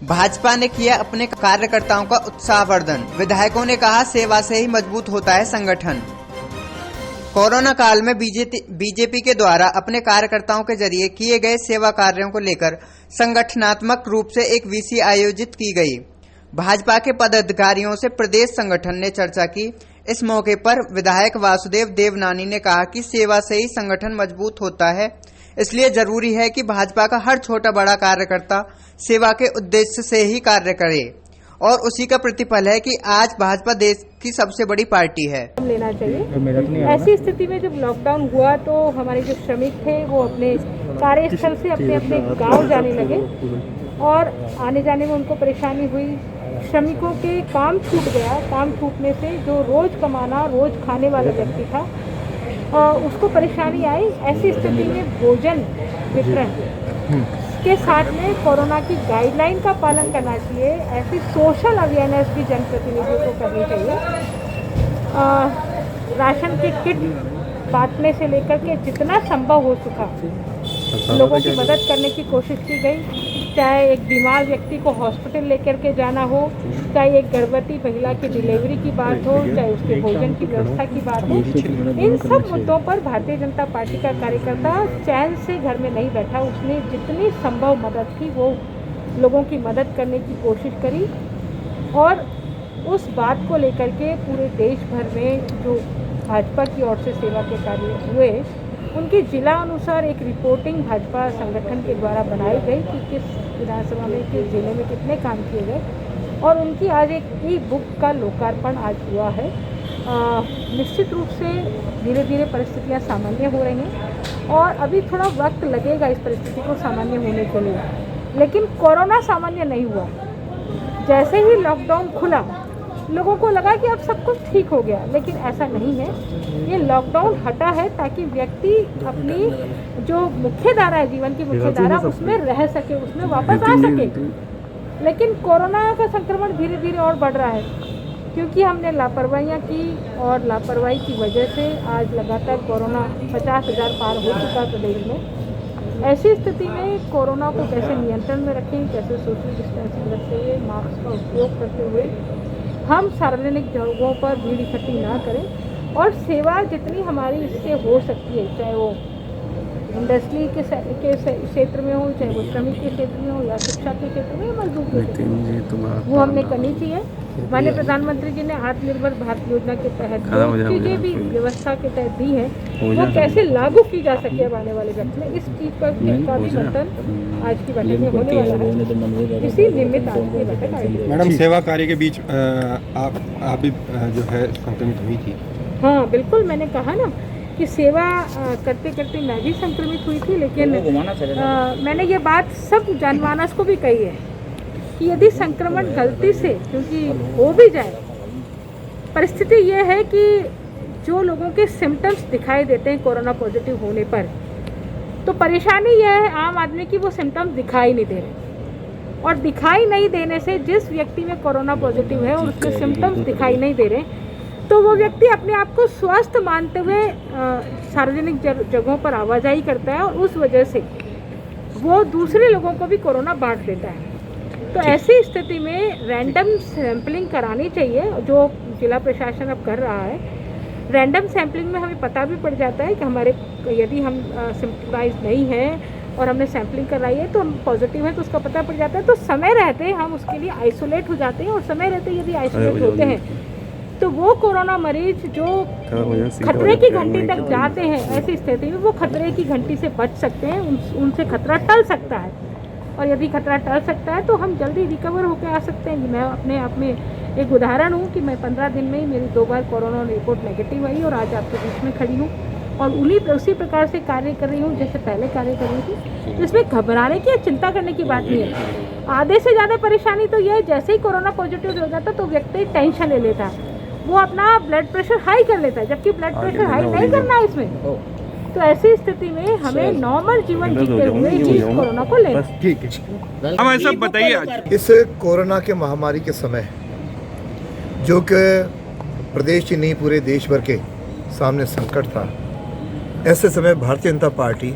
भाजपा ने किया अपने कार्यकर्ताओं का उत्साहवर्धन। विधायकों ने कहा, सेवा से ही मजबूत होता है संगठन। कोरोना काल में बीजेपी के द्वारा अपने कार्यकर्ताओं के जरिए किए गए सेवा कार्यों को लेकर संगठनात्मक रूप से एक वीसी आयोजित की गई। भाजपा के पदाधिकारियों से प्रदेश संगठन ने चर्चा की। इस मौके पर विधायक वासुदेव देवनानी ने कहा कि सेवा से ही संगठन मजबूत होता है, इसलिए जरूरी है कि भाजपा का हर छोटा बड़ा कार्यकर्ता सेवा के उद्देश्य से ही कार्य करे और उसी का प्रतिफल है कि आज भाजपा देश की सबसे बड़ी पार्टी है। लेना चाहिए। ऐसी स्थिति में जब लॉकडाउन हुआ तो हमारे जो श्रमिक थे वो अपने कार्यस्थल से अपने अपने गांव जाने लगे और आने जाने में उनको परेशानी हुई। श्रमिकों के काम छूट गया। काम छूटने से जो रोज कमाना रोज खाने वाला व्यक्ति था उसको परेशानी आई। ऐसी स्थिति में भोजन वितरण के साथ में कोरोना की गाइडलाइन का पालन करना चाहिए। ऐसी सोशल अवेयरनेस भी जनप्रतिनिधियों को करनी चाहिए। राशन के किट बांटने से लेकर के जितना संभव हो सका लोगों की मदद करने की कोशिश की गई। चाहे एक बीमार व्यक्ति को हॉस्पिटल लेकर के जाना हो, चाहे एक गर्भवती महिला की डिलीवरी की बात हो, चाहे उसके भोजन की व्यवस्था की बात हो, इन सब मुद्दों पर भारतीय जनता पार्टी का कार्यकर्ता चैन से घर में नहीं बैठा। उसने जितनी संभव मदद की वो लोगों की मदद करने की कोशिश करी और उस बात को लेकर के पूरे देश भर में जो भाजपा की ओर से सेवा के कार्य हुए उनके जिला अनुसार एक रिपोर्टिंग भाजपा संगठन के द्वारा बनाई गई कि किस विधानसभा में किस जिले में कितने काम किए गए और उनकी आज एक ई बुक का लोकार्पण आज हुआ है। निश्चित रूप से धीरे धीरे परिस्थितियां सामान्य हो रही हैं और अभी थोड़ा वक्त लगेगा इस परिस्थिति को सामान्य होने के लिए, लेकिन कोरोना सामान्य नहीं हुआ। जैसे ही लॉकडाउन खुला लोगों को लगा कि अब सब कुछ ठीक हो गया, लेकिन ऐसा नहीं है। ये लॉकडाउन हटा है ताकि व्यक्ति अपनी जो मुख्य धारा है, जीवन की मुख्य धारा, उसमें रह सके, उसमें वापस आ सके। लेकिन कोरोना का संक्रमण धीरे धीरे और बढ़ रहा है क्योंकि हमने लापरवाहियाँ की और लापरवाही की वजह से आज लगातार कोरोना 50,000 पार हो चुका प्रदेश में। ऐसी स्थिति में कोरोना को कैसे नियंत्रण में रखें, कैसे सोशल डिस्टेंसिंग रखते हुए, मास्क का उपयोग करते हुए हम सार्वजनिक जगहों पर भीड़ इकट्ठी ना करें और सेवा जितनी हमारी इससे हो सकती है, चाहे वो इंडस्ट्री के क्षेत्र में हो, चाहे वो श्रमिक के क्षेत्र में हो या शिक्षा के क्षेत्र में, मजदूर के क्षेत्र में, वो हमने करनी चाहिए। माननीय प्रधानमंत्री जी ने आत्मनिर्भर भारत योजना के तहत जो चीज़ें भी व्यवस्था के तहत दी है वो कैसे लागू की जा सके अब आने वाले वक्त में, इस चीज़ पर का भी मंथन आज की बैठक में होने वाला है। इसी निमित्त आज की बैठक आई। मैडम, सेवा कार्य के बीच आप भी जो है संक्रमित हुई थी। हाँ बिल्कुल, मैंने कहा ना कि सेवा करते करते मैं भी संक्रमित हुई थी, लेकिन मैंने ये बात सब जनमानस को भी कही है कि यदि संक्रमण गलती से क्योंकि हो भी जाए, परिस्थिति ये है कि जो लोगों के सिम्टम्स दिखाई देते हैं कोरोना पॉजिटिव होने पर, तो परेशानी यह है आम आदमी की वो सिम्टम्स दिखाई नहीं दे रहे और दिखाई नहीं देने से जिस व्यक्ति में कोरोना पॉजिटिव है और उसके सिम्टम्स दिखाई नहीं दे रहे तो वो व्यक्ति अपने आप को स्वस्थ मानते हुए सार्वजनिक जगहों पर आवाजाही करता है और उस वजह से वो दूसरे लोगों को भी कोरोना बांट देता है। तो ऐसी स्थिति में रैंडम सैंपलिंग करानी चाहिए जो जिला प्रशासन अब कर रहा है। रैंडम सैंपलिंग में हमें पता भी पड़ जाता है कि हमारे यदि हम सिम्पटमाइज नहीं हैं और हमने सैंपलिंग कराई है तो हम पॉजिटिव है तो उसका पता पड़ जाता है। तो समय रहते हम उसके लिए आइसोलेट हो जाते हैं और समय रहते यदि आइसोलेट होते हैं तो वो कोरोना मरीज जो खतरे की घंटी तक जाते हैं, ऐसी स्थिति में वो खतरे की घंटी से बच सकते हैं, उनसे खतरा टल सकता है और यदि खतरा टल सकता है तो हम जल्दी रिकवर होकर आ सकते हैं। मैं अपने आप में एक उदाहरण हूँ कि मैं 15 दिन में ही मेरी 2 बार कोरोना रिपोर्ट नेगेटिव आई और आज आपके बीच में खड़ी हूँ और उसी प्रकार से कार्य कर रही हूँ जैसे पहले कार्य कर रही थी। तो इसमें घबराने की या चिंता करने की बात नहीं है। आधे से ज़्यादा परेशानी तो यह है जैसे ही कोरोना पॉजिटिव हो जाता तो व्यक्ति टेंशन ले लेता है, वो अपना ब्लड प्रेशर हाई कर लेता है, जबकि ब्लड प्रेशर हाई नहीं करना है इसमें। तो ऐसी स्थिति में हमें नॉर्मल जीवन जीते हुए ही कोरोना को लेना। ठीक है, हमें सब बताइए आज इस कोरोना के महामारी के समय जो कि प्रदेश ही नहीं पूरे देश भर के सामने संकट था, ऐसे समय भारतीय जनता पार्टी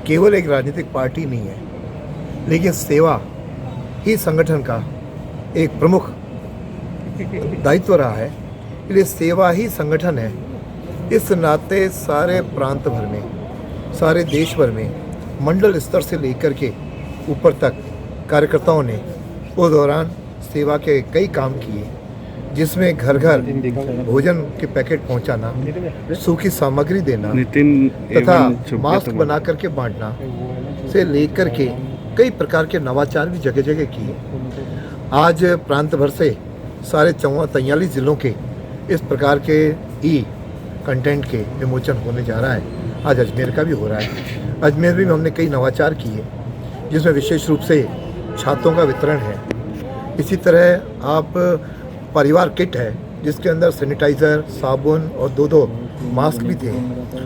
केवल एक राजनीतिक पार्टी नहीं है, लेकिन सेवा ही संगठन का एक प्रमुख दायित्व रहा है, इसलिए सेवा ही संगठन है। इस नाते सारे प्रांत भर में, सारे देश भर में, मंडल स्तर से लेकर के ऊपर तक कार्यकर्ताओं ने उस दौरान सेवा के कई काम किए, जिसमें घर घर भोजन के पैकेट पहुंचाना, सूखी सामग्री देना तथा मास्क बना करके बांटना से लेकर के कई प्रकार के नवाचार भी जगह जगह किए। आज प्रांत भर से सारे 43 जिलों के इस प्रकार के ई कंटेंट के विमोचन होने जा रहा है। आज अजमेर का भी हो रहा है। अजमेर में हमने कई नवाचार किए, जिसमें विशेष रूप से छातों का वितरण है। इसी तरह आप परिवार किट है, जिसके अंदर सैनिटाइज़र, साबुन और 2 मास्क भी थे,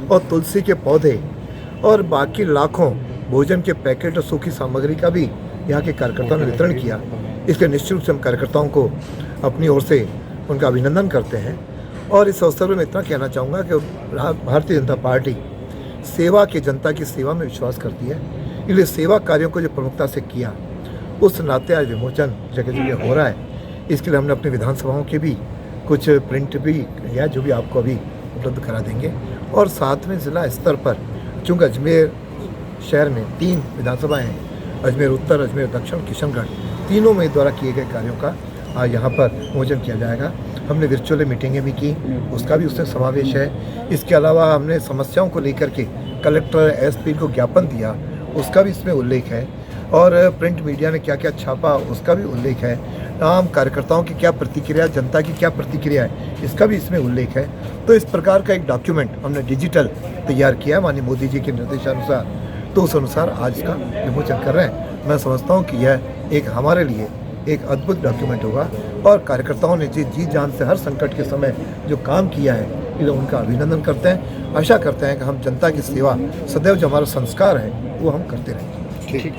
और तुलसी के पौधे और बाकी लाखों भोजन के पैकेट और सूखी सामग्री का भी यहाँ के कार्यकर्ताओं ने वितरण किया। इसके निश्चित रूप से हम कार्यकर्ताओं को अपनी ओर से उनका अभिनंदन करते हैं। और इस अवसर पर मैं इतना कहना चाहूँगा कि भारतीय जनता पार्टी सेवा की, जनता की सेवा में विश्वास करती है। इसलिए सेवा कार्यों को जो प्रमुखता से किया, उस नाते आज विमोचन जगह जगह हो रहा है। इसके लिए हमने अपनी विधानसभाओं के भी कुछ प्रिंट भी या जो भी आपको अभी उपलब्ध करा देंगे। और साथ में ज़िला स्तर पर, चूँकि अजमेर शहर में 3 विधानसभाएँ हैं, अजमेर उत्तर, अजमेर दक्षिण, किशनगढ़, तीनों में द्वारा किए गए कार्यों का आज यहाँ पर विमोचन किया जाएगा। हमने वर्चुअल मीटिंगें भी की, उसका भी उसमें समावेश है। इसके अलावा हमने समस्याओं को लेकर के कलेक्टर, एसपी को ज्ञापन दिया, उसका भी इसमें उल्लेख है। और प्रिंट मीडिया ने क्या क्या छापा, उसका भी उल्लेख है। आम कार्यकर्ताओं की क्या प्रतिक्रिया, जनता की क्या प्रतिक्रिया है, इसका भी इसमें उल्लेख है। तो इस प्रकार का एक डॉक्यूमेंट हमने डिजिटल तैयार किया माननीय मोदी जी के निर्देशानुसार। तो उस अनुसार आज इसका विमोचन कर रहे हैं। मैं समझता हूँ कि यह एक हमारे लिए एक अद्भुत डॉक्यूमेंट होगा। और कार्यकर्ताओं ने जी जान से हर संकट के समय जो काम किया है, इसलिए उनका अभिनंदन करते हैं। आशा करते हैं कि हम जनता की सेवा सदैव जो हमारा संस्कार है वो हम करते रहेंगे। ठीक।